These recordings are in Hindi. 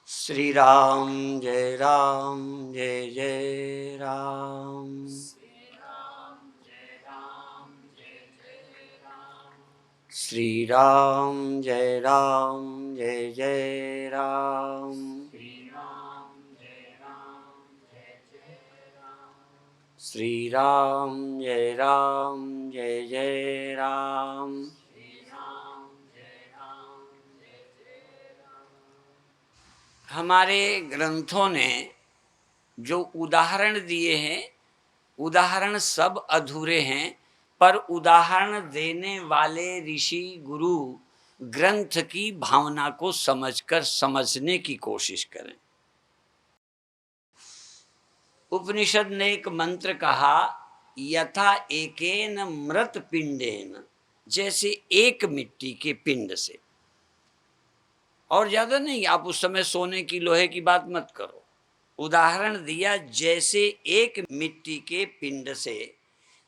श्री राम जय जय राम। श्री राम जय जय राम। श्री राम जय जय राम। हमारे ग्रंथों ने जो उदाहरण दिए हैं, उदाहरण सब अधूरे हैं, पर उदाहरण देने वाले ऋषि गुरु ग्रंथ की भावना को समझकर समझने की कोशिश करें। उपनिषद ने एक मंत्र कहा, यथा एकेन मृत पिंडेन, जैसे एक मिट्टी के पिंड से। और ज्यादा नहीं, आप उस समय सोने की लोहे की बात मत करो। उदाहरण दिया, जैसे एक मिट्टी के पिंड से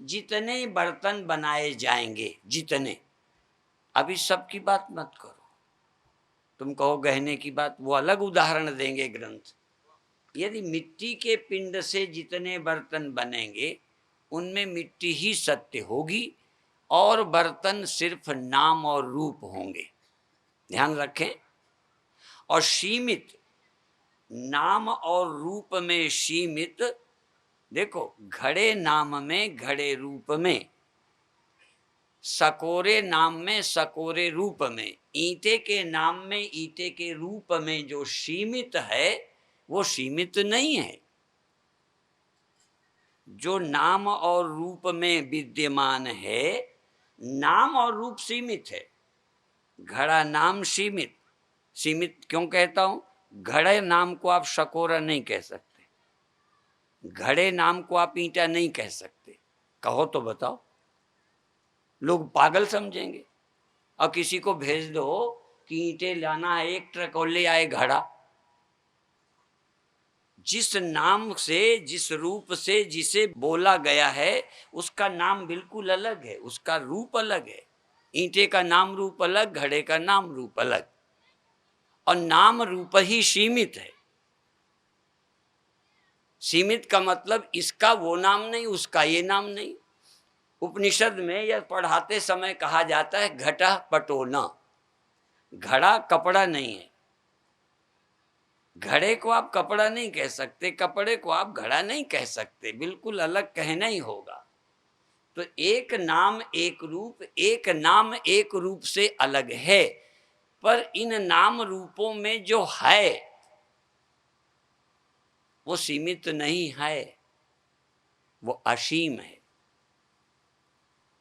जितने बर्तन बनाए जाएंगे, जितने, अभी सबकी बात मत करो। तुम कहो गहने की बात, वो अलग उदाहरण देंगे ग्रंथ। यदि मिट्टी के पिंड से जितने बर्तन बनेंगे, उनमें मिट्टी ही सत्य होगी और बर्तन सिर्फ नाम और रूप होंगे। ध्यान रखें। और सीमित, नाम और रूप में सीमित। देखो, घड़े नाम में, घड़े रूप में, सकोरे नाम में, सकोरे रूप में, ईंटे के नाम में, ईंटे के रूप में जो सीमित है वो सीमित नहीं है। जो नाम और रूप में विद्यमान है, नाम और रूप सीमित है। घड़ा नाम सीमित। सीमित क्यों कहता हूं? घड़े नाम को आप सकोरा नहीं कह सकते, घड़े नाम को आप ईंटा नहीं कह सकते। कहो तो बताओ, लोग पागल समझेंगे। और किसी को भेज दो कि ईंटें लाना है 1 ट्रक और ले आए घड़ा। जिस नाम से, जिस रूप से जिसे बोला गया है, उसका नाम बिल्कुल अलग है, उसका रूप अलग है। ईंटे का नाम रूप अलग, घड़े का नाम रूप अलग। और नाम रूप ही सीमित है। सीमित का मतलब इसका वो नाम नहीं, उसका ये नाम नहीं। उपनिषद में यह पढ़ाते समय कहा जाता है घटा पटोना। घड़ा कपड़ा नहीं है। घड़े को आप कपड़ा नहीं कह सकते, कपड़े को आप घड़ा नहीं कह सकते, बिल्कुल अलग कहना ही होगा। तो एक नाम एक रूप, एक नाम एक रूप से अलग है, पर इन नाम रूपों में जो है वो सीमित नहीं है, वो असीम है।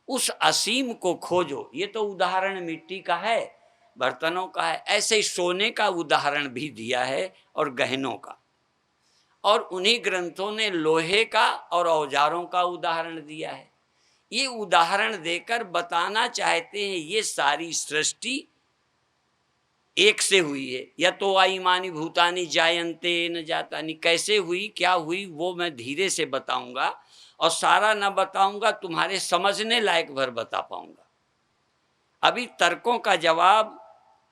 उस असीम को खोजो। ये तो उदाहरण मिट्टी का है, बर्तनों का है। ऐसे ही सोने का उदाहरण भी दिया है और गहनों का। और उन्हीं ग्रंथों ने लोहे का और औजारों का उदाहरण दिया है। ये उदाहरण देकर बताना चाहते हैं ये सारी सृष्टि एक से हुई है। या तो आईमानी भूतानी जायन्ते न जातानी, कैसे हुई, क्या हुई, वो मैं धीरे से बताऊंगा। और सारा न बताऊंगा, तुम्हारे समझने लायक भर बता पाऊंगा। अभी तर्कों का जवाब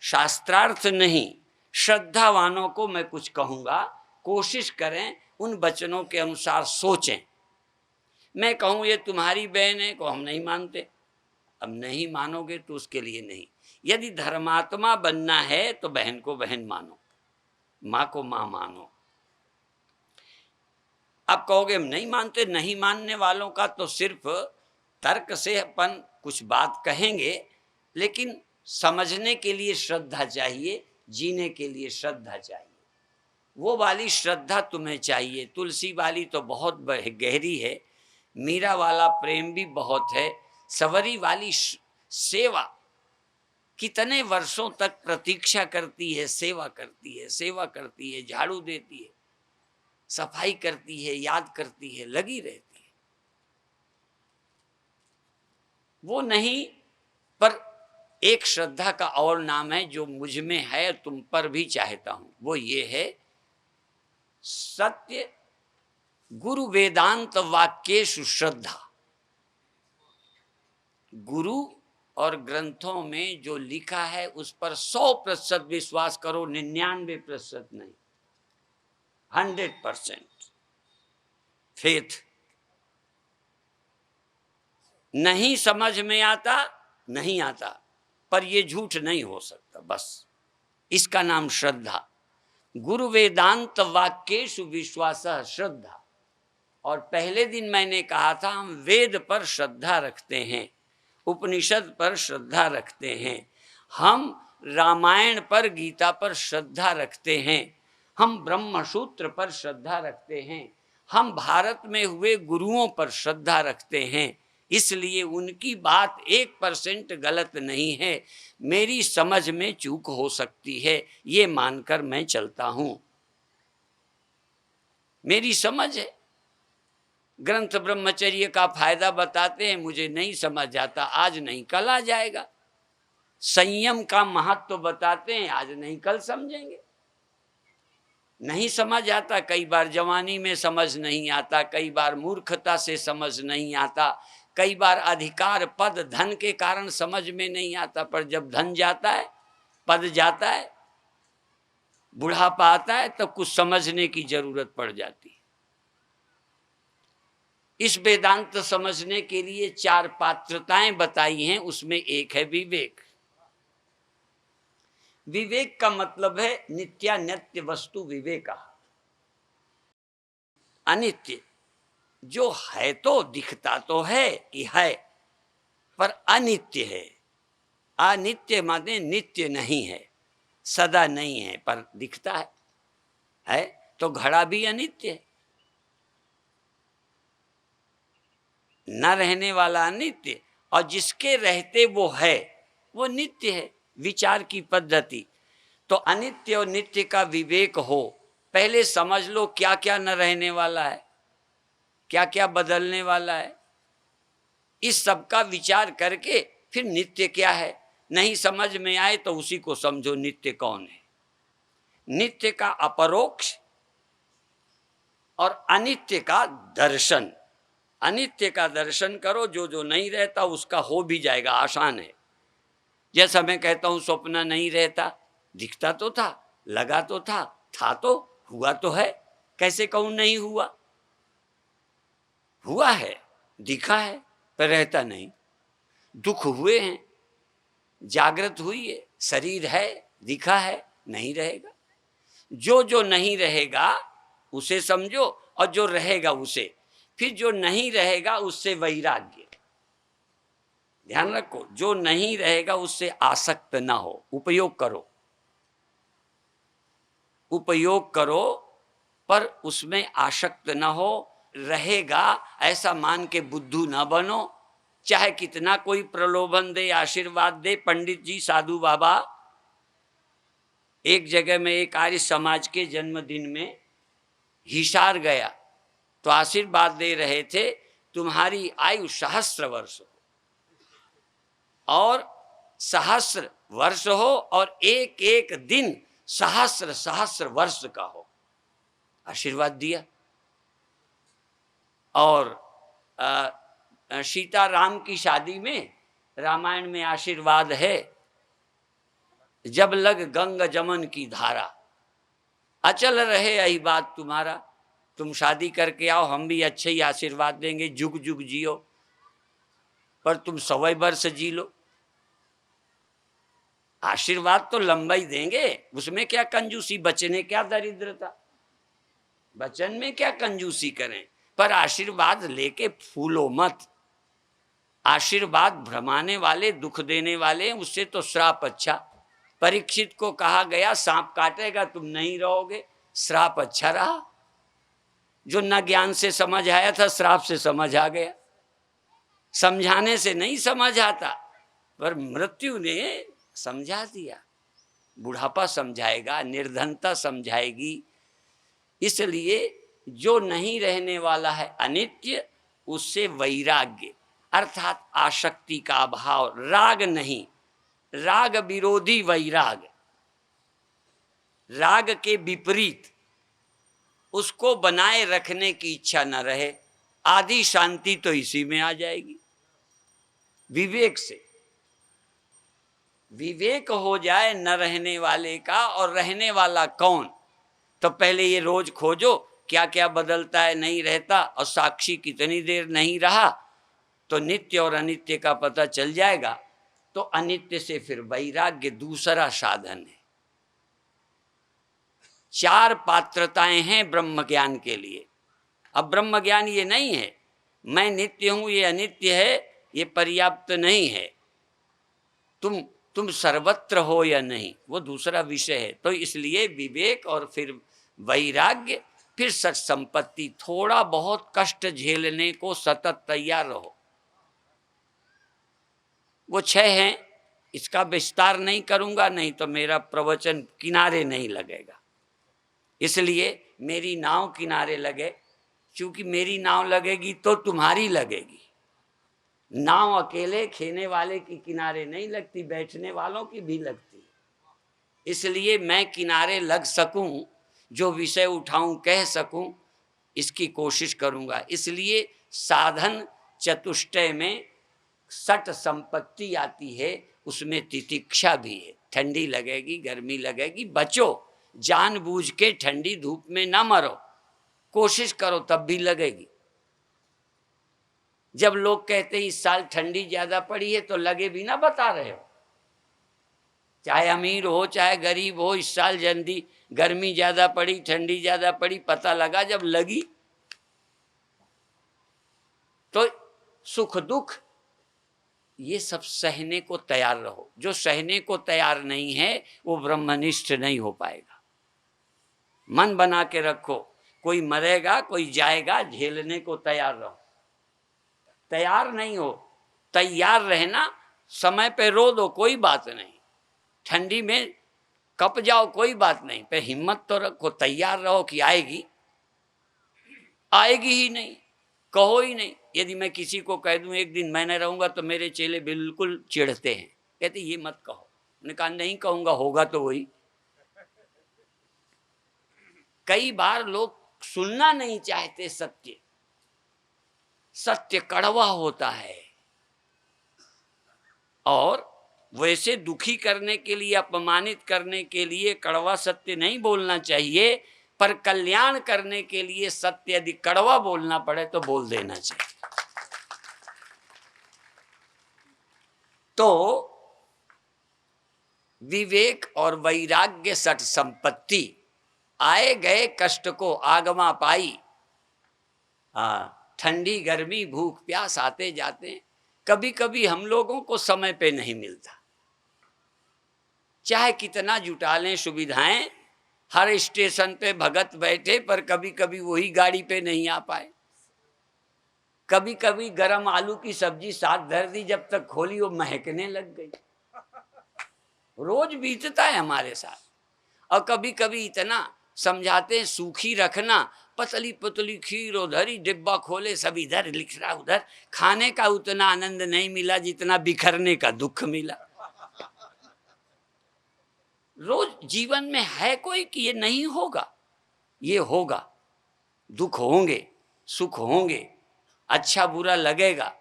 शास्त्रार्थ नहीं, श्रद्धावानों को मैं कुछ कहूंगा। कोशिश करें उन वचनों के अनुसार सोचें। मैं कहूं ये तुम्हारी बहन है, को हम नहीं मानते। अब नहीं मानोगे तो उसके लिए नहीं। यदि धर्मात्मा बनना है तो बहन को बहन मानो, माँ को माँ मानो। आप कहोगे हम नहीं मानते, नहीं मानने वालों का तो सिर्फ तर्क से अपन कुछ बात कहेंगे, लेकिन समझने के लिए श्रद्धा चाहिए, जीने के लिए श्रद्धा चाहिए। वो वाली श्रद्धा तुम्हें चाहिए। तुलसी वाली तो बहुत गहरी है, मीरा वाला प्रेम भी बहुत है, सवरी वाली सेवा कितने वर्षों तक प्रतीक्षा करती है, सेवा करती है, सेवा करती है, झाड़ू देती है, सफाई करती है, याद करती है, लगी रहती है। वो नहीं, पर एक श्रद्धा का और नाम है जो मुझ में है, तुम पर भी चाहता हूं। वो ये है, सत्य गुरु वेदांत वाक्येषु श्रद्धा। गुरु और ग्रंथों में जो लिखा है उस पर 100% विश्वास करो, 99% नहीं, 100% फेथ। नहीं समझ में आता, नहीं आता, पर ये झूठ नहीं हो सकता, बस इसका नाम श्रद्धा। गुरु वेदांत वाक्येषु विश्वास श्रद्धा। और पहले दिन मैंने कहा था हम वेद पर श्रद्धा रखते हैं, उपनिषद पर श्रद्धा रखते हैं, हम रामायण पर, गीता पर श्रद्धा रखते हैं, हम ब्रह्मसूत्र पर श्रद्धा रखते हैं, हम भारत में हुए गुरुओं पर श्रद्धा रखते हैं। इसलिए उनकी बात 1% गलत नहीं है, मेरी समझ में चूक हो सकती है, ये मानकर मैं चलता हूं। मेरी समझ है। ग्रंथ ब्रह्मचर्य का फायदा बताते हैं, मुझे नहीं समझ आता, आज नहीं कल आ जाएगा। संयम का महत्व बताते हैं, आज नहीं कल समझेंगे। नहीं समझ आता, कई बार जवानी में समझ नहीं आता, कई बार मूर्खता से समझ नहीं आता, कई बार अधिकार पद धन के कारण समझ में नहीं आता, पर जब धन जाता है, पद जाता है, बुढ़ापा आता है, तो कुछ समझने की जरूरत पड़ जाती है। इस वेदांत समझने के लिए 4 पात्रताएं बताई हैं, उसमें एक है विवेक। विवेक का मतलब है नित्यानित्य वस्तु विवेका, अनित्य जो है तो दिखता तो है कि है, पर अनित्य है। अनित्य माने नित्य नहीं है, सदा नहीं है, पर दिखता है तो घड़ा भी अनित्य है, न रहने वाला अनित्य, और जिसके रहते वो है वो नित्य है। विचार की पद्धति तो अनित्य और नित्य का विवेक हो। पहले समझ लो क्या क्या न रहने वाला है, क्या क्या बदलने वाला है, इस सब का विचार करके फिर नित्य क्या है। नहीं समझ में आए तो उसी को समझो नित्य कौन है। नित्य का अपरोक्ष और अनित्य का दर्शन। अनित्य का दर्शन करो, जो जो नहीं रहता उसका हो भी जाएगा, आसान है। जैसा मैं कहता हूं स्वप्न नहीं रहता, दिखता तो था, लगा तो था तो, हुआ तो है। कैसे कहूं नहीं हुआ? हुआ है, दिखा है, पर रहता नहीं। दुख हुए हैं, जागृत हुई है, शरीर है, दिखा है, नहीं रहेगा। जो जो नहीं रहेगा उसे समझो, और जो रहेगा उसे, फिर जो नहीं रहेगा उससे वैराग्य। ध्यान रखो, जो नहीं रहेगा उससे आसक्त ना हो। उपयोग करो, उपयोग करो, पर उसमें आसक्त ना हो। रहेगा ऐसा मान के बुद्धू ना बनो, चाहे कितना कोई प्रलोभन दे, आशीर्वाद दे। पंडित जी, साधु बाबा एक जगह में एक आर्य समाज के जन्मदिन में हिसार गया, तो आशीर्वाद दे रहे थे, तुम्हारी आयु 1000 वर्ष हो, और 1000 वर्ष हो, और एक एक दिन 1000 वर्ष का हो। आशीर्वाद दिया। और सीता राम की शादी में, रामायण में आशीर्वाद है, जब लग गंग जमन की धारा, अचल रहे यही बात तुम्हारा। तुम शादी करके आओ, हम भी अच्छे ही आशीर्वाद देंगे, जुग जुग जियो, पर तुम 100 वर्ष जी लो। आशीर्वाद तो लंबा ही देंगे, उसमें क्या कंजूसी, बचने क्या दरिद्रता, बचन में क्या कंजूसी करें, पर आशीर्वाद लेके फूलो मत। आशीर्वाद भ्रमाने वाले, दुख देने वाले, उससे तो श्राप अच्छा। परीक्षित को कहा गया सांप काटेगा तुम नहीं रहोगे, श्राप अच्छा रहा। जो न ज्ञान से समझ आया था, श्राप से समझ आ गया। समझाने से नहीं समझ आता, पर मृत्यु ने समझा दिया। बुढ़ापा समझाएगा, निर्धनता समझाएगी। इसलिए जो नहीं रहने वाला है अनित्य, उससे वैराग्य अर्थात आसक्ति का अभाव, राग नहीं, राग विरोधी वैराग, राग के विपरीत, उसको बनाए रखने की इच्छा न रहे। आदि शांति तो इसी में आ जाएगी, विवेक से। विवेक हो जाए न रहने वाले का और रहने वाला कौन, तो पहले ये रोज खोजो क्या क्या बदलता है, नहीं रहता, और साक्षी कितनी देर नहीं रहा, तो नित्य और अनित्य का पता चल जाएगा। तो अनित्य से फिर वैराग्य दूसरा साधन है। 4 पात्रताएं हैं ब्रह्म ज्ञान के लिए। अब ब्रह्म ज्ञान ये नहीं है मैं नित्य हूं, ये अनित्य है, ये पर्याप्त नहीं है। तुम सर्वत्र हो या नहीं, वो दूसरा विषय है। तो इसलिए विवेक और फिर वैराग्य, फिर सत संपत्ति। थोड़ा बहुत कष्ट झेलने को सतत तैयार रहो। वो 6 हैं, इसका विस्तार नहीं करूंगा, नहीं तो मेरा प्रवचन किनारे नहीं लगेगा। इसलिए मेरी नाव किनारे लगे, क्योंकि मेरी नाव लगेगी तो तुम्हारी लगेगी। नाव अकेले खेने वाले की किनारे नहीं लगती, बैठने वालों की भी लगती है। इसलिए मैं किनारे लग सकूं, जो विषय उठाऊं कह सकूं, इसकी कोशिश करूंगा। इसलिए साधन चतुष्टय में सट संपत्ति आती है, उसमें तितिक्षा भी है। ठंडी लगेगी, गर्मी लगेगी, बचो, जानबूझ के ठंडी धूप में ना मरो, कोशिश करो तब भी लगेगी। जब लोग कहते हैं इस साल ठंडी ज्यादा पड़ी है, तो लगे भी ना बता रहे हो। चाहे अमीर हो चाहे गरीब हो, इस साल जल्दी गर्मी ज्यादा पड़ी, ठंडी ज्यादा पड़ी, पता लगा जब लगी। तो सुख दुख ये सब सहने को तैयार रहो। जो सहने को तैयार नहीं है वो ब्रह्मनिष्ठ नहीं हो पाएगा। मन बना के रखो, कोई मरेगा कोई जाएगा, झेलने को तैयार रहो। तैयार नहीं हो, तैयार रहना, समय पे रो दो कोई बात नहीं, ठंडी में कप जाओ कोई बात नहीं, पे हिम्मत तो रखो, तैयार रहो कि आएगी। आएगी ही नहीं, कहो ही नहीं। यदि मैं किसी को कह दूं एक दिन मैं न रहूंगा, तो मेरे चेले बिल्कुल चिढ़ते हैं, कहते ये मत कहो। मैंने कहा नहीं कहूंगा, होगा तो वही। कई बार लोग सुनना नहीं चाहते सत्य। सत्य कड़वा होता है, और वैसे दुखी करने के लिए, अपमानित करने के लिए कड़वा सत्य नहीं बोलना चाहिए, पर कल्याण करने के लिए सत्य यदि कड़वा बोलना पड़े तो बोल देना चाहिए। तो विवेक और वैराग्य सट संपत्ति, आए गए कष्ट को आगमा पाई। ठंडी गर्मी भूख प्यास आते जाते। कभी कभी हम लोगों को समय पे नहीं मिलता, चाहे कितना जुटा लें सुविधाएं, हर स्टेशन पे भगत बैठे, पर कभी कभी वही गाड़ी पे नहीं आ पाए। कभी कभी गरम आलू की सब्जी साथ धर दी, जब तक खोली वो महकने लग गई। रोज बीतता है हमारे साथ। और कभी कभी इतना समझाते हैं सूखी रखना, पतली पतली खीर उधर ही, डिब्बा खोले सब इधर, लिख रहा उधर। खाने का उतना आनंद नहीं मिला जितना बिखरने का दुख मिला। रोज जीवन में है कोई कि ये नहीं होगा, ये होगा। दुख होंगे, सुख होंगे, अच्छा बुरा लगेगा,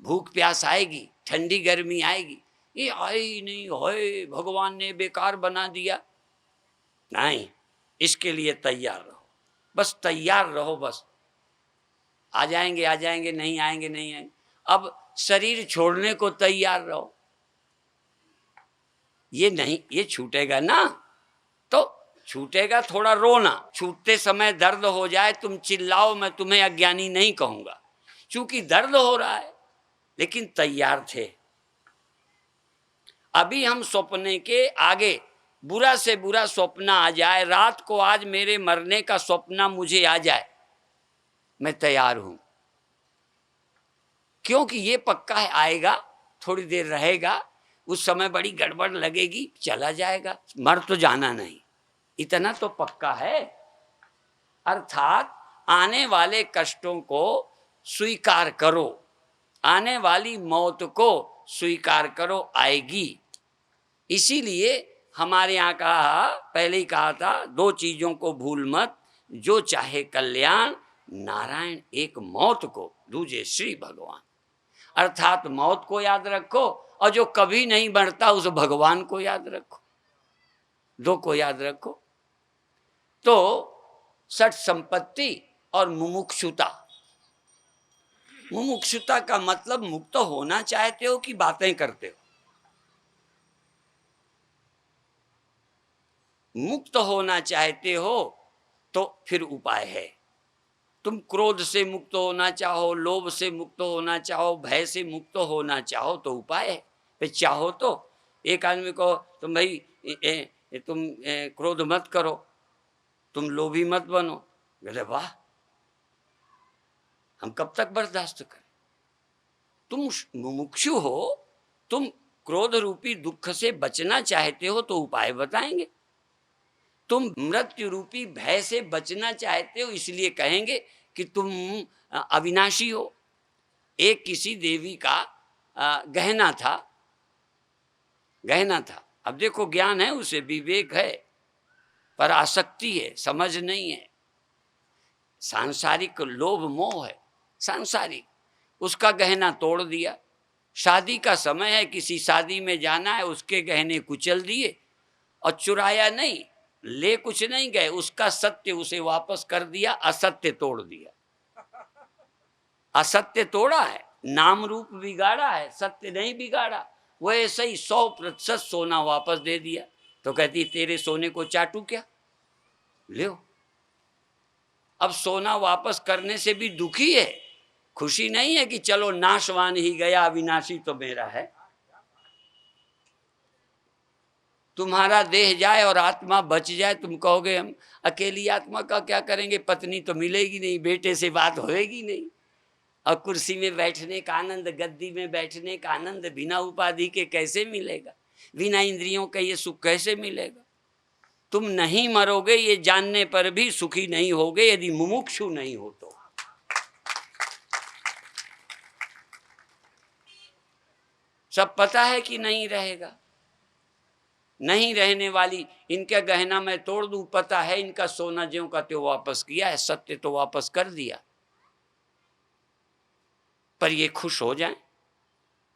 भूख प्यास आएगी, ठंडी गर्मी आएगी। ये आई नहीं, होए भगवान ने बेकार बना दिया, नहीं। इसके लिए तैयार रहो, बस तैयार रहो। बस आ जाएंगे आ जाएंगे, नहीं आएंगे नहीं आएंगे। अब शरीर छोड़ने को तैयार रहो। ये नहीं, ये छूटेगा ना, तो छूटेगा, थोड़ा रोना। छूटते समय दर्द हो जाए, तुम चिल्लाओ, मैं तुम्हें अज्ञानी नहीं कहूंगा, क्योंकि दर्द हो रहा है, लेकिन तैयार थे। अभी हम सपने के आगे बुरा से बुरा स्वप्न आ जाए, रात को आज मेरे मरने का स्वप्न मुझे आ जाए, मैं तैयार हूं, क्योंकि ये पक्का है आएगा, थोड़ी देर रहेगा, उस समय बड़ी गड़बड़ लगेगी, चला जाएगा, मर तो जाना नहीं, इतना तो पक्का है। अर्थात आने वाले कष्टों को स्वीकार करो, आने वाली मौत को स्वीकार करो, आएगी। इसीलिए हमारे यहाँ कहा, पहले ही कहा था, 2 चीजों को भूल मत, जो चाहे कल्याण, नारायण एक मौत को, दूजे श्री भगवान। अर्थात मौत को याद रखो और जो कभी नहीं मरता उस भगवान को याद रखो, दो को याद रखो। तो षट संपत्ति और मुमुक्षुता। मुमुक्षुता का मतलब मुक्त होना चाहते हो कि बातें करते हो? मुक्त होना चाहते हो तो फिर उपाय है। तुम क्रोध से मुक्त होना चाहो, लोभ से मुक्त होना चाहो, भय से मुक्त होना चाहो तो उपाय है। फिर चाहो तो एक आदमी को तुम भाई तुम क्रोध मत करो, तुम लोभी मत बनो, बोले वाह हम कब तक बर्दाश्त करें। तुम मुमुक्षु हो, तुम क्रोध रूपी दुख से बचना चाहते हो तो उपाय बताएंगे। तुम मृत्यु रूपी भय से बचना चाहते हो इसलिए कहेंगे कि तुम अविनाशी हो। एक किसी देवी का गहना था, गहना था। अब देखो ज्ञान है उसे, विवेक है, पर आसक्ति है, समझ नहीं है, सांसारिक लोभ मोह है सांसारिक। उसका गहना तोड़ दिया। शादी का समय है, किसी शादी में जाना है, उसके गहने कुचल दिए और चुराया नहीं, ले कुछ नहीं गए, उसका सत्य उसे वापस कर दिया, असत्य तोड़ दिया। असत्य तोड़ा है, नाम रूप बिगाड़ा है, सत्य नहीं बिगाड़ा। वो ऐसे ही 100% सोना वापस दे दिया। तो कहती तेरे सोने को चाटू क्या, लो। अब सोना वापस करने से भी दुखी है, खुशी नहीं है कि चलो नाशवान ही गया, अविनाशी तो मेरा है। तुम्हारा देह जाए और आत्मा बच जाए, तुम कहोगे हम अकेली आत्मा का क्या करेंगे, पत्नी तो मिलेगी नहीं, बेटे से बात होएगी नहीं, और कुर्सी में बैठने का आनंद, गद्दी में बैठने का आनंद बिना उपाधि के कैसे मिलेगा, बिना इंद्रियों का ये सुख कैसे मिलेगा। तुम नहीं मरोगे ये जानने पर भी सुखी नहीं होगे यदि मुमुक्षु नहीं हो तो। सब पता है कि नहीं रहेगा, नहीं रहने वाली। इनका गहना मैं तोड़ दूं, पता है इनका सोना ज्यों का त्यों वापस किया है, सत्य तो वापस कर दिया, पर ये खुश हो जाएं।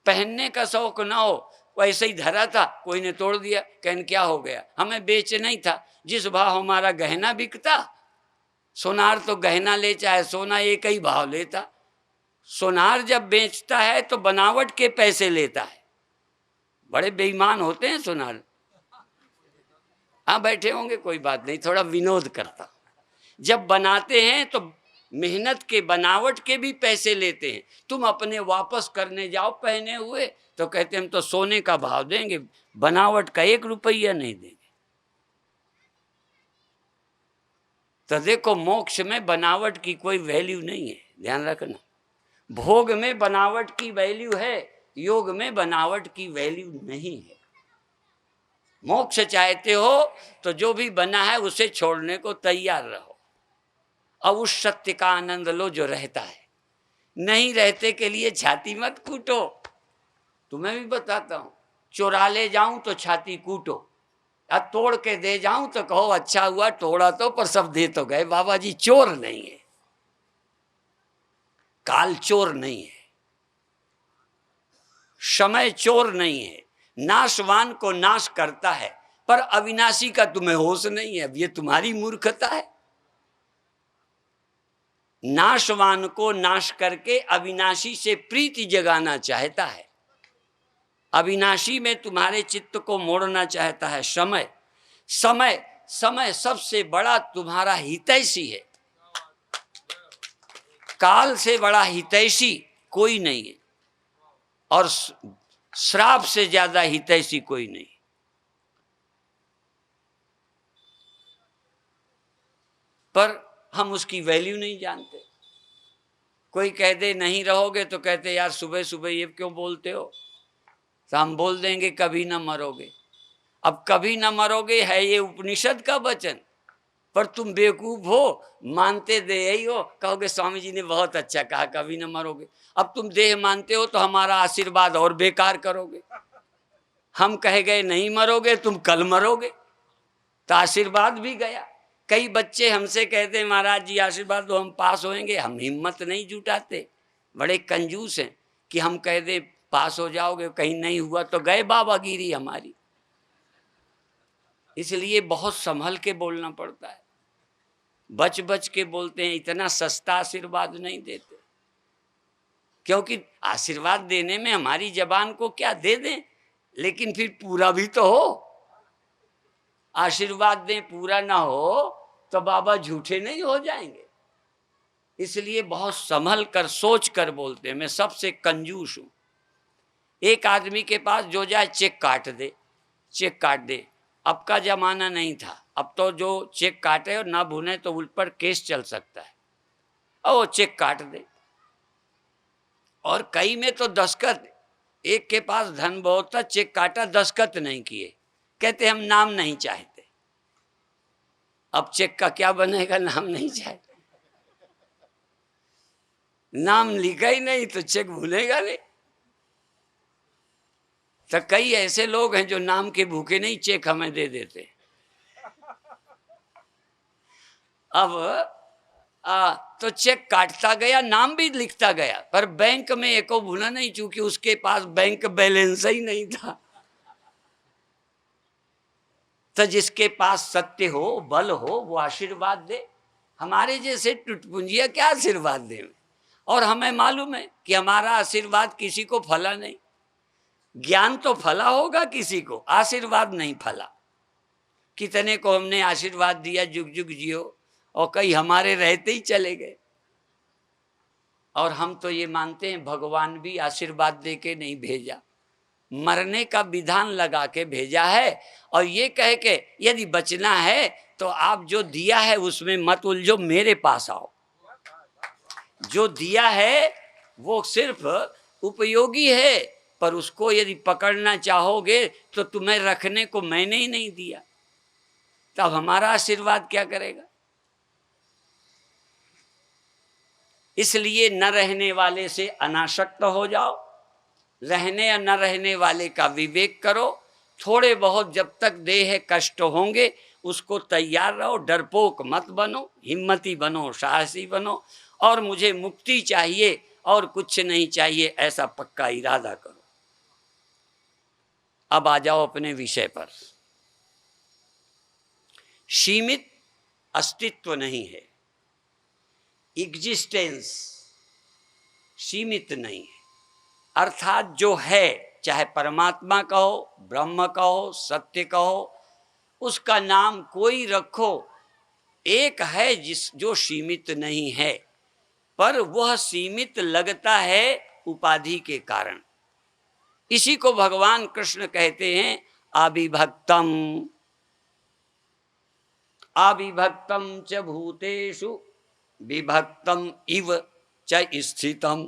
पहनने का शौक ना हो, वैसे ही धरा था, कोई ने तोड़ दिया, कहन क्या हो गया, हमें बेच नहीं था। जिस भाव हमारा गहना बिकता, सोनार तो गहना ले चाहे सोना एक ही भाव लेता। सोनार जब बेचता है तो बनावट के पैसे लेता है। बड़े बेईमान होते हैं सोनार। हाँ बैठे होंगे, कोई बात नहीं, थोड़ा विनोद करता। जब बनाते हैं तो मेहनत के, बनावट के भी पैसे लेते हैं। तुम अपने वापस करने जाओ पहने हुए तो कहते हम तो सोने का भाव देंगे, बनावट का 1 रुपया नहीं देंगे। तो देखो मोक्ष में बनावट की कोई वैल्यू नहीं है, ध्यान रखना। भोग में बनावट की वैल्यू है, योग में बनावट की वैल्यू नहीं है। मोक्ष चाहते हो तो जो भी बना है उसे छोड़ने को तैयार रहो, और उस सत्य का आनंद लो जो रहता है। नहीं रहते के लिए छाती मत कूटो। तुम्हें भी बताता हूं, चुरा ले जाऊं तो छाती कूटो, और तोड़ के दे जाऊं तो कहो अच्छा हुआ तोड़ा तो, पर सब दे तो गए। बाबा जी चोर नहीं है, काल चोर नहीं है, समय चोर नहीं है। नाशवान को नाश करता है, पर अविनाशी का तुम्हें होश नहीं है। अब ये तुम्हारी मूर्खता है। नाशवान को नाश करके अविनाशी से प्रीति जगाना चाहता है। अविनाशी में तुम्हारे चित्त को मोड़ना चाहता है समय। समय समय सबसे बड़ा तुम्हारा हितैषी है। काल से बड़ा हितैषी कोई नहीं है, और श्राप से ज्यादा हितैषी कोई नहीं। पर हम उसकी वैल्यू नहीं जानते। कोई कह दे नहीं रहोगे तो कहते यार सुबह सुबह ये क्यों बोलते हो, तो हम बोल देंगे कभी ना मरोगे। अब कभी ना मरोगे है ये उपनिषद का वचन, पर तुम बेवकूफ हो, मानते दे यही हो, कहोगे स्वामी जी ने बहुत अच्छा कहा कभी ना मरोगे। अब तुम देह मानते हो तो हमारा आशीर्वाद और बेकार करोगे। हम कह गए नहीं मरोगे, तुम कल मरोगे, तो आशीर्वाद भी गया। कई बच्चे हमसे कहते हैं महाराज जी आशीर्वाद दो हम पास होएंगे। हम हिम्मत नहीं जुटाते, बड़े कंजूस हैं कि हम कह दें पास हो जाओगे, कहीं नहीं हुआ तो गए बाबागिरी हमारी। इसलिए बहुत संभल के बोलना पड़ता है, बच बच के बोलते हैं, इतना सस्ता आशीर्वाद नहीं देते। क्योंकि आशीर्वाद देने में हमारी जबान को क्या दे दें, लेकिन फिर पूरा भी तो हो। आशीर्वाद दें पूरा ना हो तो बाबा झूठे नहीं हो जाएंगे। इसलिए बहुत संभल कर सोच कर बोलते हैं। मैं सबसे कंजूस हूं। एक आदमी के पास जो जाए चेक काट दे, चेक काट दे। अब का जमाना नहीं था, अब तो जो चेक काटे और ना भुने तो उस पर केस चल सकता है, और वो चेक काट दे। और कई में तो दस्तखत, एक के पास धन बहुत था, चेक काटा, दस्तखत नहीं किए, कहते हम नाम नहीं चाहते। अब चेक का क्या बनेगा, नाम नहीं चाहते, नाम लिखा ही नहीं तो चेक भूलेगा नहीं। तो कई ऐसे लोग हैं जो नाम के भूखे नहीं, चेक हमें दे देते। अब तो चेक काटता गया, नाम भी लिखता गया, पर बैंक में एको भूला नहीं, चूंकि उसके पास बैंक बैलेंस ही नहीं था। तो जिसके पास सत्य हो, बल हो, वो आशीर्वाद दे। हमारे जैसे टुटपुंजिया क्या आशीर्वाद दे। और हमें मालूम है कि हमारा आशीर्वाद किसी को फला नहीं। ज्ञान तो फला होगा किसी को, आशीर्वाद नहीं फला। कितने को हमने आशीर्वाद दिया, जुग जुग जियो, और कई हमारे रहते ही चले गए। और हम तो ये मानते हैं भगवान भी आशीर्वाद दे के नहीं भेजा, मरने का विधान लगा के भेजा है। और ये कह के यदि बचना है तो आप जो दिया है उसमें मत उलझो, मेरे पास आओ। जो दिया है वो सिर्फ उपयोगी है, पर उसको यदि पकड़ना चाहोगे तो तुम्हें रखने को मैंने ही नहीं दिया, तब हमारा आशीर्वाद क्या करेगा। इसलिए न रहने वाले से अनासक्त हो जाओ, रहने या न रहने वाले का विवेक करो। थोड़े बहुत जब तक देह कष्ट होंगे उसको तैयार रहो, डरपोक मत बनो, हिम्मती बनो, साहसी बनो। और मुझे मुक्ति चाहिए और कुछ नहीं चाहिए, ऐसा पक्का इरादा करो। अब आ जाओ अपने विषय पर। सीमित अस्तित्व नहीं है, एग्जिस्टेंस सीमित नहीं है। अर्थात जो है, चाहे परमात्मा कहो, ब्रह्म कहो, सत्य कहो, उसका नाम कोई रखो, एक है जो सीमित नहीं है, पर वह सीमित लगता है उपाधि के कारण। इसी को भगवान कृष्ण कहते हैं अविभक्तम। अविभक्तम च भूतेषु विभक्तम इव च स्थितम।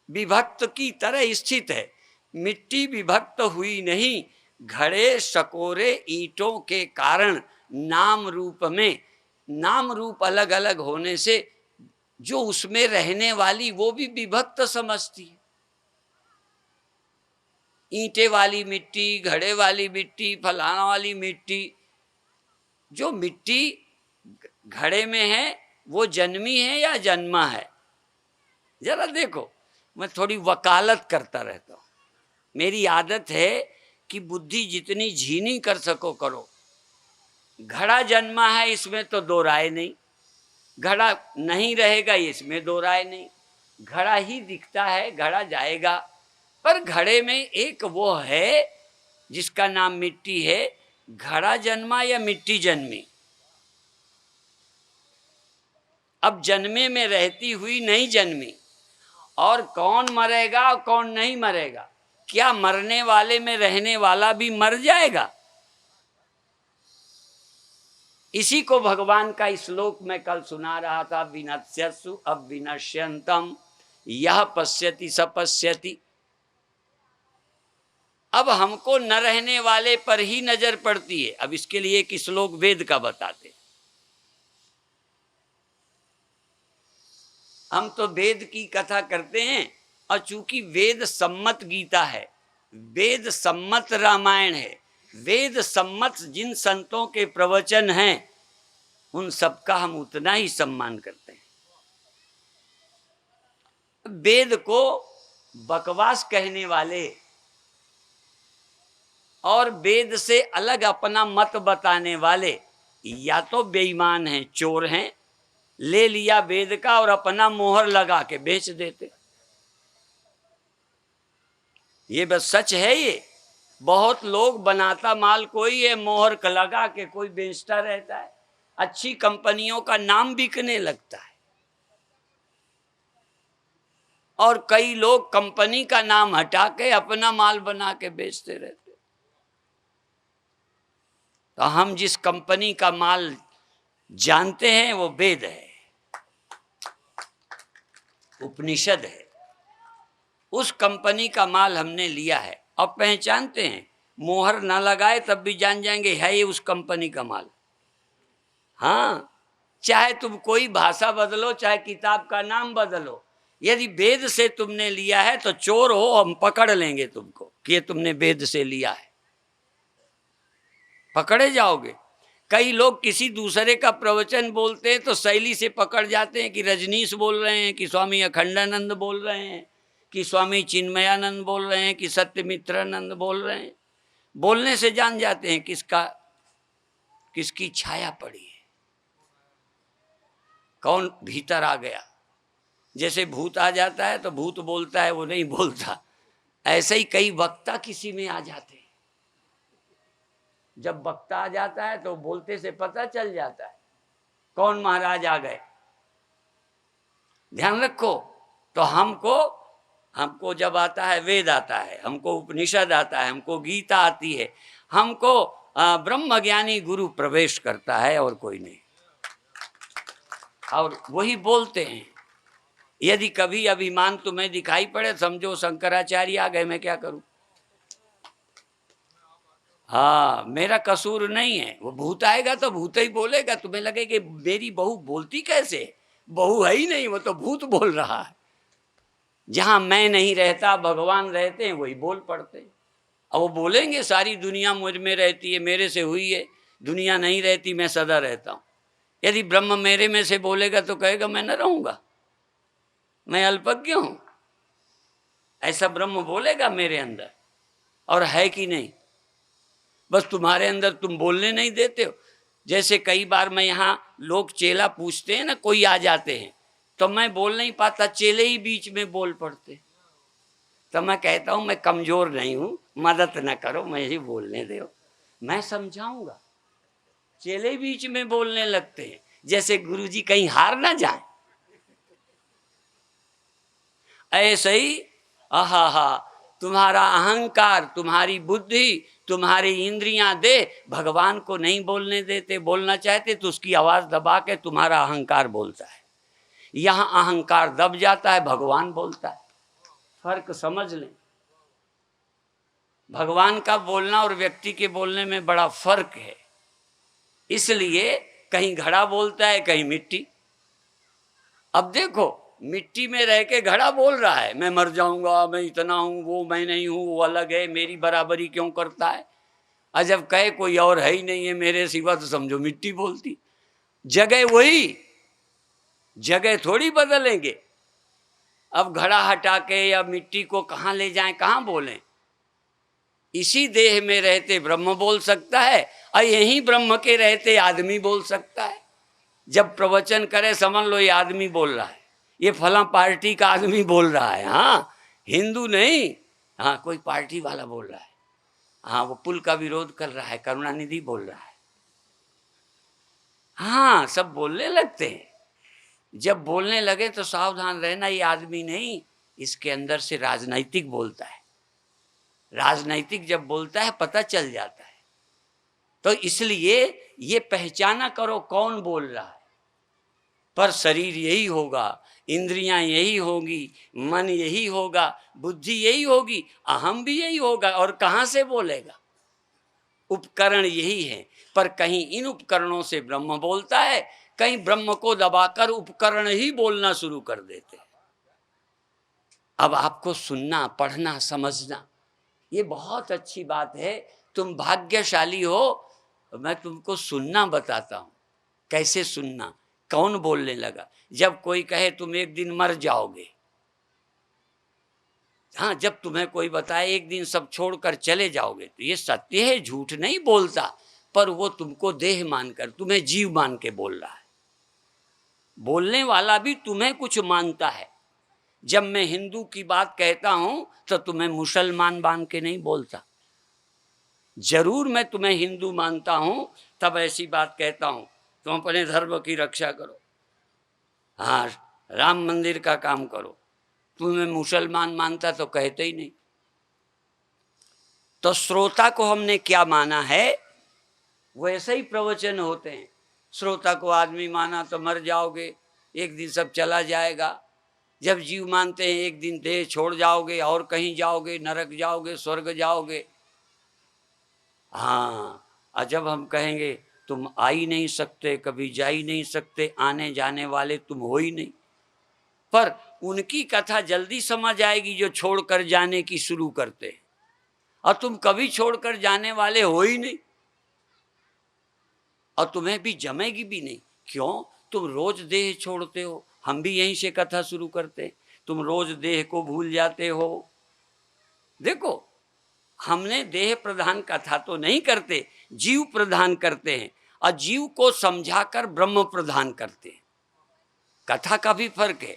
विभक्त की तरह स्थित है। मिट्टी विभक्त हुई नहीं, घड़े सकोरे ईंटों के कारण नाम रूप में, नाम रूप अलग अलग होने से जो उसमें रहने वाली वो भी विभक्त समझती है। ईंटे वाली मिट्टी, घड़े वाली मिट्टी, फलाना वाली मिट्टी। जो मिट्टी घड़े में है वो जन्मी है या जन्मा है, जरा देखो। मैं थोड़ी वकालत करता रहता हूँ, मेरी आदत है कि बुद्धि जितनी झीनी कर सको करो। घड़ा जन्मा है इसमें तो दो राय नहीं, घड़ा नहीं रहेगा इसमें दो राय नहीं। घड़ा ही दिखता है, घड़ा जाएगा, पर घड़े में एक वो है जिसका नाम मिट्टी है। घड़ा जन्मा या मिट्टी जन्मी? अब जन्मे में रहती हुई नहीं जन्मी। और कौन मरेगा और कौन नहीं मरेगा? क्या मरने वाले में रहने वाला भी मर जाएगा? इसी को भगवान का श्लोक मैं कल सुना रहा था, विनश्यसु अविनश्यन्तम यह पश्यति स पश्यति। अब हमको न रहने वाले पर ही नजर पड़ती है। अब इसके लिए एक श्लोक वेद का बताते। हम तो वेद की कथा करते हैं, और चूंकि वेद सम्मत गीता है, वेद सम्मत रामायण है, वेद सम्मत जिन संतों के प्रवचन हैं उन सबका हम उतना ही सम्मान करते हैं। वेद को बकवास कहने वाले और वेद से अलग अपना मत बताने वाले या तो बेईमान हैं, चोर हैं, ले लिया वेद का और अपना मोहर लगा के बेच देते। ये बस सच है। ये बहुत लोग बनाता माल कोई है, मोहर लगा के कोई बेचता रहता है, अच्छी कंपनियों का नाम बिकने लगता है। और कई लोग कंपनी का नाम हटा के अपना माल बना के बेचते रहते। तो हम जिस कंपनी का माल जानते हैं वो वेद है, उपनिषद है। उस कंपनी का माल हमने लिया है। अब पहचानते हैं, मोहर ना लगाए तब भी जान जाएंगे है ये उस कंपनी का माल। हाँ, चाहे तुम कोई भाषा बदलो, चाहे किताब का नाम बदलो, यदि वेद से तुमने लिया है तो चोर हो, हम पकड़ लेंगे तुमको कि ये तुमने वेद से लिया है, पकड़े जाओगे। कई लोग किसी दूसरे का प्रवचन बोलते हैं तो शैली से पकड़ जाते हैं कि रजनीश बोल रहे हैं, कि स्वामी अखंडानंद बोल रहे हैं, कि स्वामी चिन्मयानंद बोल रहे हैं, कि सत्यमित्रानंद बोल रहे हैं। बोलने से जान जाते हैं किसकी छाया पड़ी है, कौन भीतर आ गया। जैसे भूत आ जाता है तो भूत बोलता है, वो नहीं बोलता। ऐसे ही कई वक्ता किसी में आ जाते हैं। जब वक्ता आ जाता है तो बोलते से पता चल जाता है कौन महाराज आ गए। ध्यान रखो। तो हमको जब आता है वेद आता है, हमको उपनिषद आता है, हमको गीता आती है, हमको ब्रह्मज्ञानी गुरु प्रवेश करता है और कोई नहीं, और वही बोलते हैं। यदि कभी अभिमान तुम्हें दिखाई पड़े समझो शंकराचार्य आ गए, मैं क्या करूं। हाँ, मेरा कसूर नहीं है। वो भूत आएगा तो भूत ही बोलेगा, तुम्हें लगे कि मेरी बहू बोलती कैसे, बहू है ही नहीं, वो तो भूत बोल रहा है। जहां मैं नहीं रहता भगवान रहते हैं वही बोल पड़ते हैं। अब वो बोलेंगे सारी दुनिया मुझ में रहती है, मेरे से हुई है, दुनिया नहीं रहती, मैं सदा रहता हूँ। यदि ब्रह्म मेरे में से बोलेगा तो कहेगा मैं न रहूंगा, मैं अल्पज्ञ हूं। ऐसा ब्रह्म बोलेगा मेरे अंदर, और है कि नहीं। बस तुम्हारे अंदर तुम बोलने नहीं देते हो। जैसे कई बार मैं यहाँ लोग चेला पूछते हैं ना, कोई आ जाते हैं तो मैं बोल नहीं पाता, चेले ही बीच में बोल पड़ते। तो मैं कहता हूँ मैं कमजोर नहीं हूँ, मदद न करो, मैं ही बोलने दो, मैं समझाऊंगा। चेले बीच में बोलने लगते हैं जैसे गुरुजी कहीं हार ना जाए। ऐसे ही आहा, तुम्हारा अहंकार, तुम्हारी बुद्धि, तुम्हारी इंद्रियां दे भगवान को नहीं बोलने देते। बोलना चाहते तो उसकी आवाज दबा के तुम्हारा अहंकार बोलता है। यहां अहंकार दब जाता है, भगवान बोलता है। फर्क समझ लें। भगवान का बोलना और व्यक्ति के बोलने में बड़ा फर्क है। इसलिए कहीं घड़ा बोलता है, कहीं मिट्टी। अब देखो, मिट्टी में रह के घड़ा बोल रहा है मैं मर जाऊंगा, मैं इतना हूं, वो मैं नहीं हूं, वो अलग है, मेरी बराबरी क्यों करता है। और जब कहे कोई और है ही नहीं है मेरे सिवा तो समझो मिट्टी बोलती। जगह वही, जगह थोड़ी बदलेंगे। अब घड़ा हटा के या मिट्टी को कहाँ ले जाएं, कहाँ बोलें। इसी देह में रहते ब्रह्म बोल सकता है, और यही ब्रह्म के रहते आदमी बोल सकता है। जब प्रवचन करे समझ लो ये आदमी बोल रहा है, ये फला पार्टी का आदमी बोल रहा है। हाँ, हिंदू नहीं, हाँ कोई पार्टी वाला बोल रहा है। हाँ, वो पुल का विरोध कर रहा है, करुणानिधि बोल रहा है। हाँ, सब बोलने लगते हैं। जब बोलने लगे तो सावधान रहना, ये आदमी नहीं, इसके अंदर से राजनैतिक बोलता है। राजनैतिक जब बोलता है पता चल जाता है। तो इसलिए ये पहचाना करो कौन बोल रहा है। पर शरीर यही होगा, इंद्रियां यही होगी, मन यही होगा, बुद्धि यही होगी, अहम भी यही होगा। और कहाँ से बोलेगा, उपकरण यही है। पर कहीं इन उपकरणों से ब्रह्म बोलता है, कहीं ब्रह्म को दबाकर उपकरण ही बोलना शुरू कर देते हैं। अब आपको सुनना, पढ़ना, समझना ये बहुत अच्छी बात है। तुम भाग्यशाली हो। मैं तुमको सुनना बताता हूं, कैसे सुनना, कौन बोलने लगा। जब कोई कहे तुम एक दिन मर जाओगे, हाँ, जब तुम्हें कोई बताए एक दिन सब छोड़कर चले जाओगे तो ये सत्य है, झूठ नहीं बोलता, पर वो तुमको देह मानकर, तुम्हें जीव मान के बोल रहा है। बोलने वाला भी तुम्हें कुछ मानता है। जब मैं हिंदू की बात कहता हूं तो तुम्हें मुसलमान मान के नहीं बोलता। जरूर मैं तुम्हें हिंदू मानता हूं, तब ऐसी बात कहता हूं तुम अपने धर्म की रक्षा करो, हाँ राम मंदिर का काम करो। तुम्हें मुसलमान मानता तो कहते ही नहीं। तो श्रोता को हमने क्या माना है, वैसे ही प्रवचन होते हैं। श्रोता को आदमी माना तो मर जाओगे, एक दिन सब चला जाएगा। जब जीव मानते हैं एक दिन देह छोड़ जाओगे और कहीं जाओगे, नरक जाओगे, स्वर्ग जाओगे। हाँ, और जब हम कहेंगे तुम आ ही नहीं सकते, कभी जा ही नहीं सकते, आने जाने वाले तुम हो ही नहीं, पर उनकी कथा जल्दी समझ आएगी जो छोड़कर जाने की शुरू करते हैं, और तुम कभी छोड़कर जाने वाले हो ही नहीं, और तुम्हें भी जमेगी भी नहीं। क्यों? तुम रोज देह छोड़ते हो, हम भी यहीं से कथा शुरू करते हैं, तुम रोज देह को भूल जाते हो। देखो, हमने देह प्रधान कथा तो नहीं करते, जीव प्रधान करते हैं, और जीव को समझाकर ब्रह्म प्रधान करते हैं। कथा का भी फर्क है।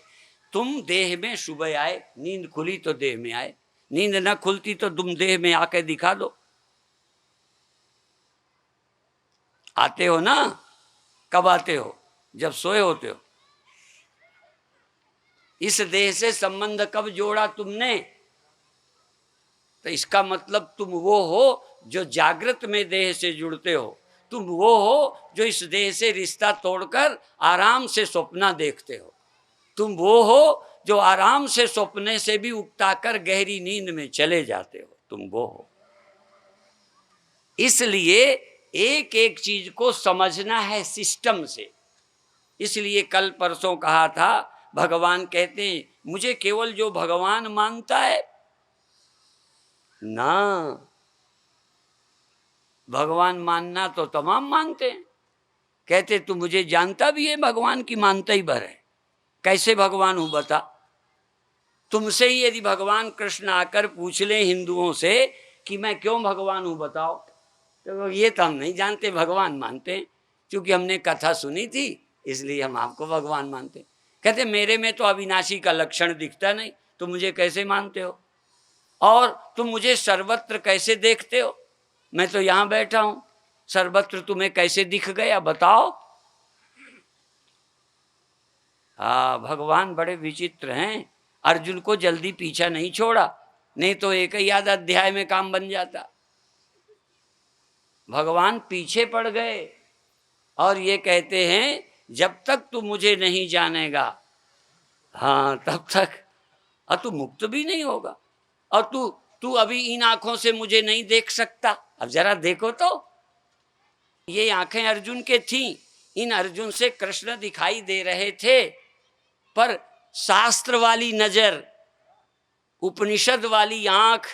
तुम देह में सुबह आए, नींद खुली तो देह में आए, नींद न खुलती तो तुम देह में आके दिखा दो। आते हो ना? कब आते हो? जब सोए होते हो। इस देह से संबंध कब जोड़ा तुमने? तो इसका मतलब तुम वो हो जो जागृत में देह से जुड़ते हो, तुम वो हो जो इस देह से रिश्ता तोड़कर आराम से सपना देखते हो, तुम वो हो जो आराम से सपने से भी उकताकर गहरी नींद में चले जाते हो, तुम वो हो। इसलिए एक एक चीज को समझना है सिस्टम से। इसलिए कल परसों कहा था, भगवान कहते हैं मुझे केवल जो भगवान मानता है ना, भगवान मानना तो तमाम मानते हैं। कहते तू मुझे जानता भी है, भगवान की मानता ही भर है। कैसे भगवान हूं बता? तुमसे ही यदि भगवान कृष्ण आकर पूछ ले हिंदुओं से कि मैं क्यों भगवान हूं बताओ, तो ये तो हम नहीं जानते, भगवान मानते हैं। क्योंकि हमने कथा सुनी थी इसलिए हम आपको भगवान मानते हैं। कहते मेरे में तो अविनाशी का लक्षण दिखता नहीं, तो मुझे कैसे मानते हो? और तुम मुझे सर्वत्र कैसे देखते हो? मैं तो यहां बैठा हूं, सर्वत्र तुम्हें कैसे दिख गया बताओ? हाँ, भगवान बड़े विचित्र हैं। अर्जुन को जल्दी पीछा नहीं छोड़ा, नहीं तो एक ही आध अध्याय में काम बन जाता। भगवान पीछे पड़ गए और ये कहते हैं जब तक तू मुझे नहीं जानेगा, हाँ तब तक, और तू मुक्त भी नहीं होगा, और तू अभी इन आंखों से मुझे नहीं देख सकता। अब जरा देखो तो, ये आंखें अर्जुन के थीं, इन अर्जुन से कृष्ण दिखाई दे रहे थे, पर शास्त्र वाली नजर, उपनिषद वाली आंख,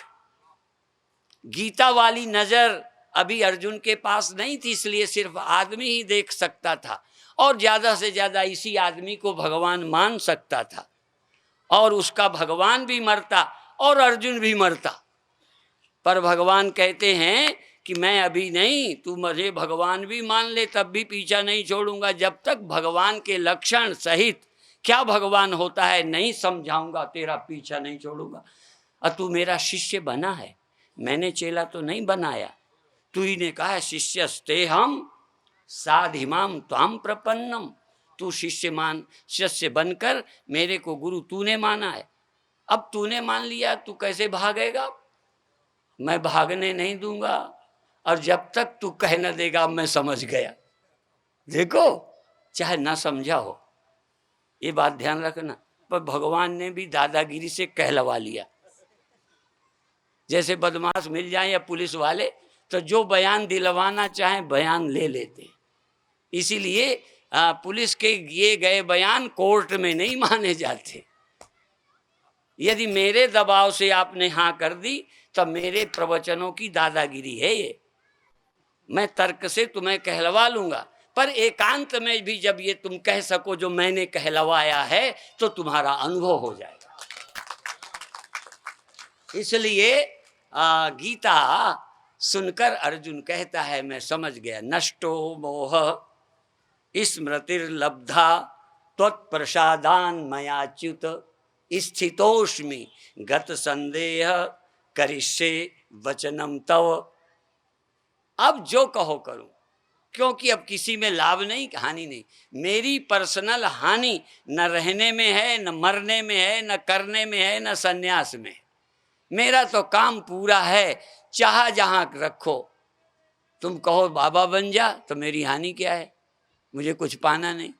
गीता वाली नजर अभी अर्जुन के पास नहीं थी, इसलिए सिर्फ आदमी ही देख सकता था, और ज्यादा से ज्यादा इसी आदमी को भगवान मान सकता था, और उसका भगवान भी मरता और अर्जुन भी मरता। पर भगवान कहते हैं कि मैं अभी नहीं, तू मुझे भगवान भी मान ले तब भी पीछा नहीं छोड़ूंगा, जब तक भगवान के लक्षण सहित क्या भगवान होता है नहीं समझाऊंगा, तेरा पीछा नहीं छोड़ूंगा। और तू मेरा शिष्य बना है, मैंने चेला तो नहीं बनाया, तू ही ने कहा है शिष्यस्ते हम साधिमाम त्वाम प्रपन्नम, तू शिष्य बनकर मेरे को गुरु तूने माना है। अब तूने मान लिया, तू कैसे भागेगा? मैं भागने नहीं दूंगा, और जब तक तू कह न देगा मैं समझ गया। देखो, चाहे ना समझा हो, ये बात ध्यान रखना। पर भगवान ने भी दादागिरी से कहलवा लिया। जैसे बदमाश मिल जाए या पुलिस वाले, तो जो बयान दिलवाना चाहे बयान ले लेते। इसीलिए पुलिस के ये गए बयान कोर्ट में नहीं माने जाते। यदि मेरे दबाव से आपने हाँ कर दी तो मेरे प्रवचनों की दादागिरी है ये। मैं तर्क से तुम्हें कहलवा लूंगा, पर एकांत में भी जब ये तुम कह सको जो मैंने कहलवाया है, तो तुम्हारा अनुभव हो जाएगा। इसलिए गीता सुनकर अर्जुन कहता है मैं समझ गया, नष्टो मोह स्मृतिर्लब्धा त्वत्प्रसादान मयाच्युत स्थितोस्मि गत संदेह करिष्ये वचनम तव। अब जो कहो करूं, क्योंकि अब किसी में लाभ नहीं, हानि नहीं। मेरी पर्सनल हानि न रहने में है, न मरने में है, न करने में है, न सन्यास में। मेरा तो काम पूरा है, चाह जहां रखो। तुम कहो बाबा बन जा तो मेरी हानि क्या है, मुझे कुछ पाना नहीं।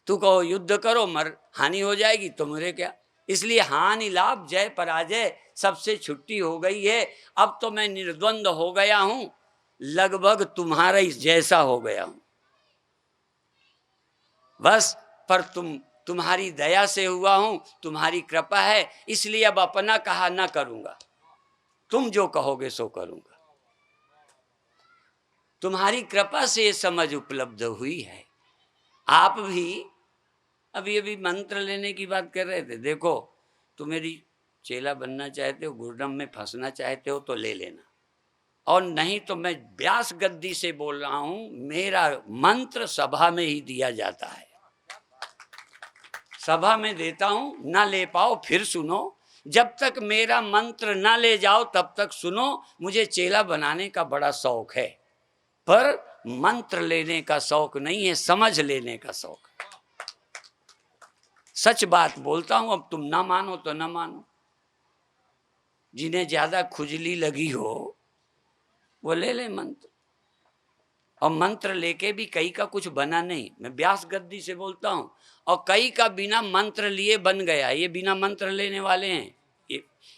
तू कहो युद्ध करो, मर हानि हो जाएगी तो मुझे क्या। इसलिए हानि लाभ जय पराजय सबसे छुट्टी हो गई है। अब तो मैं निर्द्वंद हो गया हूं, लगभग तुम्हारा ही जैसा हो गया हूं बस। पर तुम्हारी दया से हुआ हूं, तुम्हारी कृपा है, इसलिए अब अपना कहा ना करूंगा, तुम जो कहोगे सो करूंगा। तुम्हारी कृपा से ये समझ उपलब्ध हुई है। आप भी अभी मंत्र लेने की बात कर रहे थे। देखो, तुम मेरी चेला बनना चाहते हो, गुरुडम में फंसना चाहते हो तो ले लेना, और नहीं तो मैं व्यास गद्दी से बोल रहा हूं, मेरा मंत्र सभा में ही दिया जाता है, सभा में देता हूं। ना ले पाओ फिर सुनो, जब तक मेरा मंत्र ना ले जाओ तब तक सुनो। मुझे चेला बनाने का बड़ा शौक है, पर मंत्र लेने का शौक नहीं है, समझ लेने का शौक। सच बात बोलता हूं, अब तुम ना मानो तो ना मानो। जिन्हें ज्यादा खुजली लगी हो वो ले ले मंत्र, और मंत्र लेके भी कई का कुछ बना नहीं। मैं व्यास गद्दी से बोलता हूं, और कई का बिना मंत्र लिए बन गया। ये बिना मंत्र लेने वाले हैं,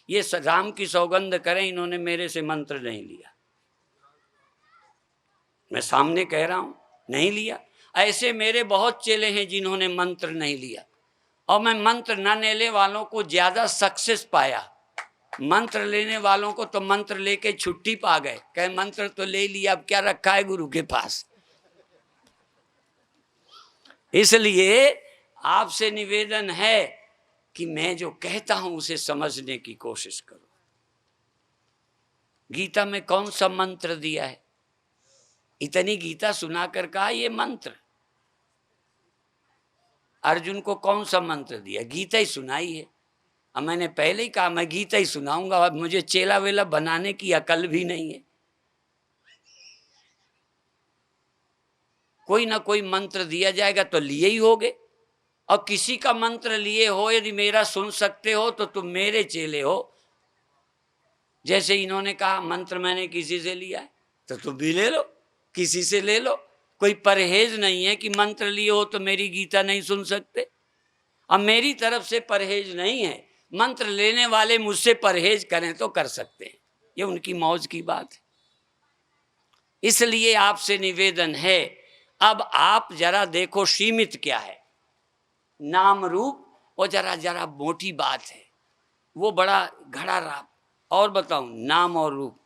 ये राम की सौगंध करें, इन्होंने मेरे से मंत्र नहीं लिया। मैं सामने कह रहा हूं, नहीं लिया। ऐसे मेरे बहुत चेले हैं जिन्होंने मंत्र नहीं लिया, और मैं मंत्र न लेने वालों को ज्यादा सक्सेस पाया। मंत्र लेने वालों को तो मंत्र लेके छुट्टी पा गए, कहे मंत्र तो ले लिया, अब क्या रखा है गुरु के पास। इसलिए आपसे निवेदन है कि मैं जो कहता हूं उसे समझने की कोशिश करो। गीता में कौन सा मंत्र दिया है? इतनी गीता सुनाकर कहा ये मंत्र। अर्जुन को कौन सा मंत्र दिया? गीता ही सुनाई है। अब मैंने पहले ही कहा मैं गीता ही सुनाऊंगा, अब मुझे चेला वेला बनाने की अकल भी नहीं है। कोई ना कोई मंत्र दिया जाएगा तो लिए ही होगे, और किसी का मंत्र लिए हो, यदि मेरा सुन सकते हो तो तुम मेरे चेले हो। जैसे इन्होंने कहा मंत्र मैंने किसी से लिया है, तो तुम भी ले लो, किसी से ले लो। कोई परहेज नहीं है कि मंत्र लिए हो तो मेरी गीता नहीं सुन सकते। अब मेरी तरफ से परहेज नहीं है, मंत्र लेने वाले मुझसे परहेज करें तो कर सकते हैं, ये उनकी मौज की बात है। इसलिए आपसे निवेदन है, अब आप जरा देखो सीमित क्या है, नाम रूप, वो जरा जरा मोटी बात है, वो बड़ा घड़ा राप। और बताऊं, नाम और रूप,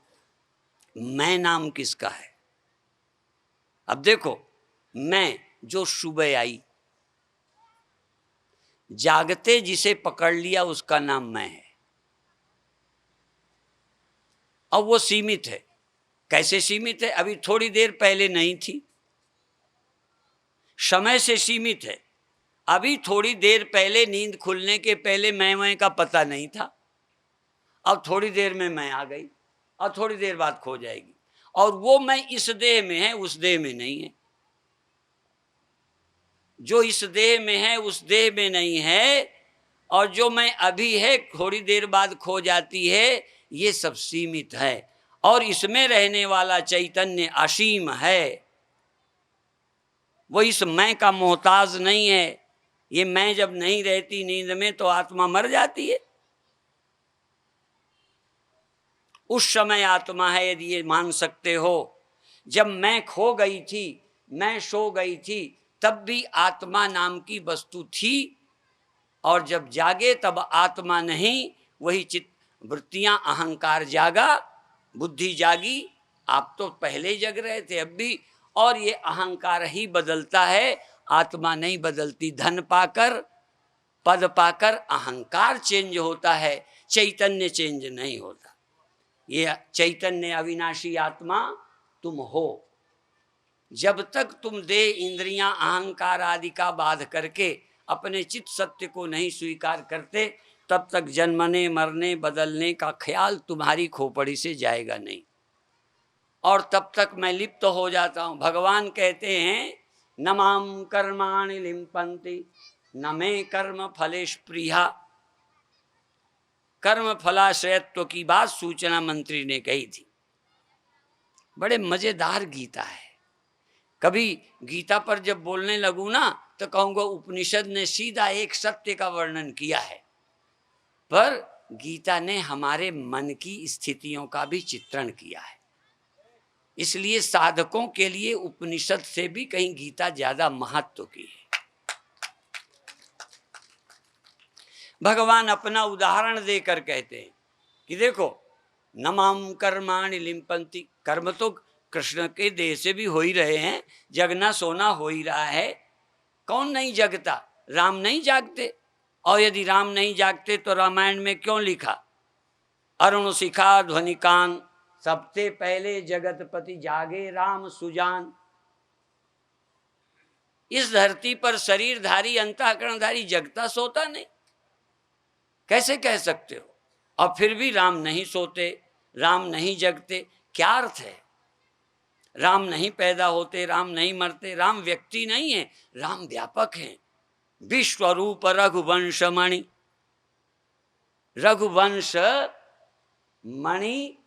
मैं नाम किसका है? अब देखो, मैं जो सुबह आई, जागते जिसे पकड़ लिया उसका नाम मैं है। अब वो सीमित है। कैसे सीमित है? अभी थोड़ी देर पहले नहीं थी, समय से सीमित है। अभी थोड़ी देर पहले नींद खुलने के पहले मैं का पता नहीं था, अब थोड़ी देर में मैं आ गई, और थोड़ी देर बाद खो जाएगी। और वो मैं इस देह में है, उस देह में नहीं है। जो इस देह में है उस देह में नहीं है, और जो मैं अभी है थोड़ी देर बाद खो जाती है, ये सब सीमित है। और इसमें रहने वाला चैतन्य असीम है, वो इस मैं का मोहताज नहीं है। ये मैं जब नहीं रहती नींद में तो आत्मा मर जाती है, उस समय आत्मा है, यदि ये मान सकते हो। जब मैं खो गई थी, मैं सो गई थी, तब भी आत्मा नाम की वस्तु थी, और जब जागे तब आत्मा नहीं, वही चित्त वृत्तियां, अहंकार जागा, बुद्धि जागी। आप तो पहले ही जग रहे थे, अब भी। और ये अहंकार ही बदलता है, आत्मा नहीं बदलती। धन पाकर, पद पाकर अहंकार चेंज होता है, चैतन्य चेंज नहीं होता। ये चैतन्य अविनाशी आत्मा तुम हो। जब तक तुम देह इंद्रियां अहंकार आदि का बाध करके अपने चित्त सत्य को नहीं स्वीकार करते, तब तक जन्मने मरने बदलने का ख्याल तुम्हारी खोपड़ी से जाएगा नहीं, और तब तक मैं लिप्त हो जाता हूं। भगवान कहते हैं न माम कर्माणि लिम्पन्ति न मे कर्म फलेश प्रिया। कर्म फलाश्रयत्व की बात सूचना मंत्री ने कही थी। बड़े मजेदार गीता है। कभी गीता पर जब बोलने लगूं ना तो कहूंगा उपनिषद ने सीधा एक सत्य का वर्णन किया है, पर गीता ने हमारे मन की स्थितियों का भी चित्रण किया है। इसलिए साधकों के लिए उपनिषद से भी कहीं गीता ज्यादा महत्व की है। भगवान अपना उदाहरण देकर कहते हैं कि देखो न माम कर्माणि लिम्पन्ति। कर्म तो कृष्ण के देह से भी हो ही रहे हैं, जगना सोना हो ही रहा है। कौन नहीं जगता? राम नहीं जागते। और यदि राम नहीं जागते तो रामायण में क्यों लिखा? अरुण शिखा ध्वनिकान सबसे पहले जगतपति जागे राम सुजान। इस धरती पर शरीरधारी अंतःकरणधारी जगता सोता नहीं, कैसे कह सकते हो? और फिर भी राम नहीं सोते, राम नहीं जगते, क्या अर्थ है? राम नहीं पैदा होते, राम नहीं मरते। राम व्यक्ति नहीं है, राम व्यापक हैं। विश्वरूप रघुवंश मणि। रघुवंश मणि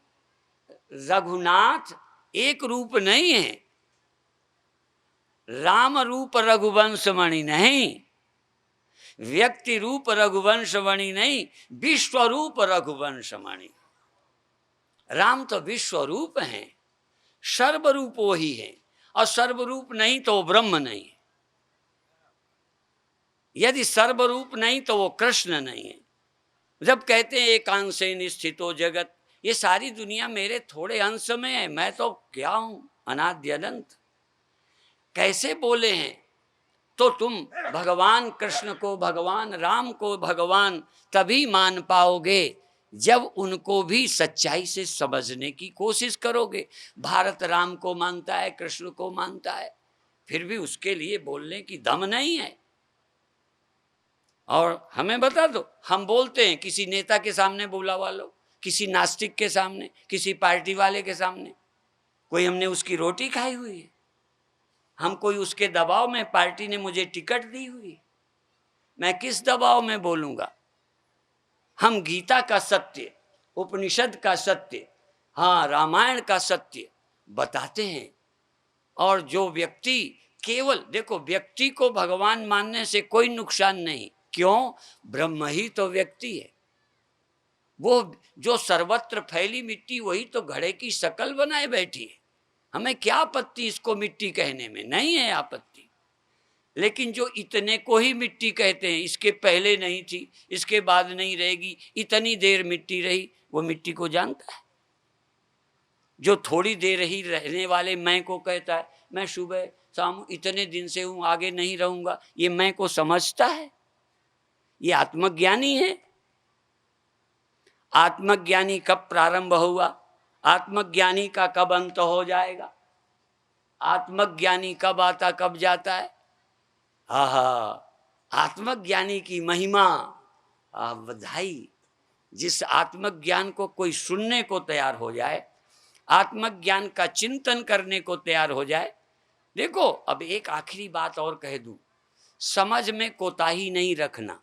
रघुनाथ एक रूप नहीं है। राम रूप रघुवंश मणि नहीं, व्यक्ति रूप रघुवंश मणि नहीं, विश्वरूप रघुवंश मणि। राम तो विश्वरूप हैं, सर्वरूप वही है, और सर्वरूप नहीं तो वो ब्रह्म नहीं है। यदि सर्वरूप नहीं तो वो कृष्ण नहीं है। जब कहते हैं एकांशेन स्थितो जगत, ये सारी दुनिया मेरे थोड़े अंश में है, मैं तो क्या हूं? अनाद्य अनंत। कैसे बोले हैं? तो तुम भगवान कृष्ण को, भगवान राम को भगवान तभी मान पाओगे जब उनको भी सच्चाई से समझने की कोशिश करोगे। भारत राम को मानता है, कृष्ण को मानता है, फिर भी उसके लिए बोलने की दम नहीं है। और हमें बता दो, हम बोलते हैं किसी नेता के सामने बोला वालो, किसी नास्तिक के सामने, किसी पार्टी वाले के सामने, कोई हमने उसकी रोटी खाई हुई है? हम कोई उसके दबाव में, पार्टी ने मुझे टिकट दी हुई, मैं किस दबाव में बोलूंगा? हम गीता का सत्य, उपनिषद का सत्य, हाँ रामायण का सत्य बताते हैं। और जो व्यक्ति केवल, देखो व्यक्ति को भगवान मानने से कोई नुकसान नहीं। क्यों? ब्रह्म ही तो व्यक्ति है। वो जो सर्वत्र फैली मिट्टी वही तो घड़े की शकल बनाए बैठी है। हमें क्या आपत्ति इसको मिट्टी कहने में? नहीं है आपत्ति। लेकिन जो इतने को ही मिट्टी कहते हैं, इसके पहले नहीं थी, इसके बाद नहीं रहेगी, इतनी देर मिट्टी रही, वो मिट्टी को जानता है? जो थोड़ी देर ही रहने वाले मैं को कहता है मैं सुबह शाम इतने दिन से हूं, आगे नहीं रहूंगा, ये मैं को समझता है? ये आत्मज्ञानी है। आत्मज्ञानी कब प्रारंभ हुआ? आत्मज्ञानी का कब अंत हो जाएगा? आत्मज्ञानी कब आता कब जाता है? आहा, आत्मज्ञानी की महिमा, बधाई। जिस आत्मज्ञान को कोई सुनने को तैयार हो जाए, आत्मज्ञान का चिंतन करने को तैयार हो जाए। देखो, अब एक आखिरी बात और कह दूं, समझ में कोताही नहीं रखना।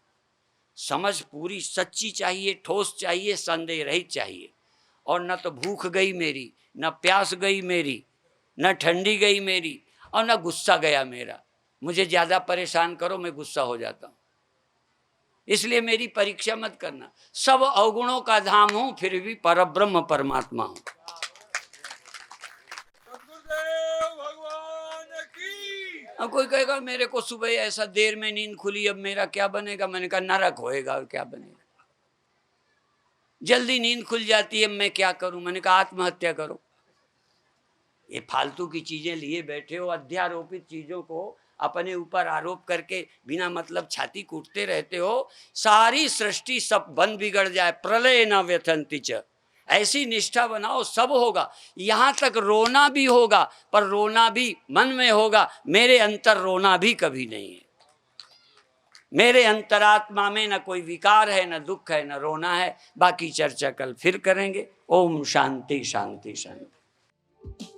समझ पूरी सच्ची चाहिए, ठोस चाहिए, संदेह रहित चाहिए। और न तो भूख गई मेरी, न प्यास गई मेरी, न ठंडी गई मेरी, और न गुस्सा गया मेरा। मुझे ज़्यादा परेशान करो, मैं गुस्सा हो जाता हूँ। इसलिए मेरी परीक्षा मत करना। सब अवगुणों का धाम हूँ, फिर भी परब्रह्म परमात्मा हूँ। अब कोई कहेगा मेरे को सुबह ऐसा देर में नींद खुली, अब मेरा क्या बनेगा? मैंने कहा नरक होएगा, और क्या बनेगा? जल्दी नींद खुल जाती है, मैं क्या करूं? मैंने कहा आत्महत्या करो। ये फालतू की चीजें लिए बैठे हो, अध्यारोपित चीजों को अपने ऊपर आरोप करके बिना मतलब छाती कूटते रहते हो, सारी सृष्टि सब बन बिगड़ जाए, प्रलय न व्यथंति च, ऐसी निष्ठा बनाओ सब होगा। यहाँ तक रोना भी होगा, पर रोना भी मन में होगा, मेरे अंतर रोना भी कभी नहीं है, मेरे अंतरात्मा में न कोई विकार है, न दुख है, न रोना है। बाकी चर्चा कल फिर करेंगे। ओम शांति शांति शांति।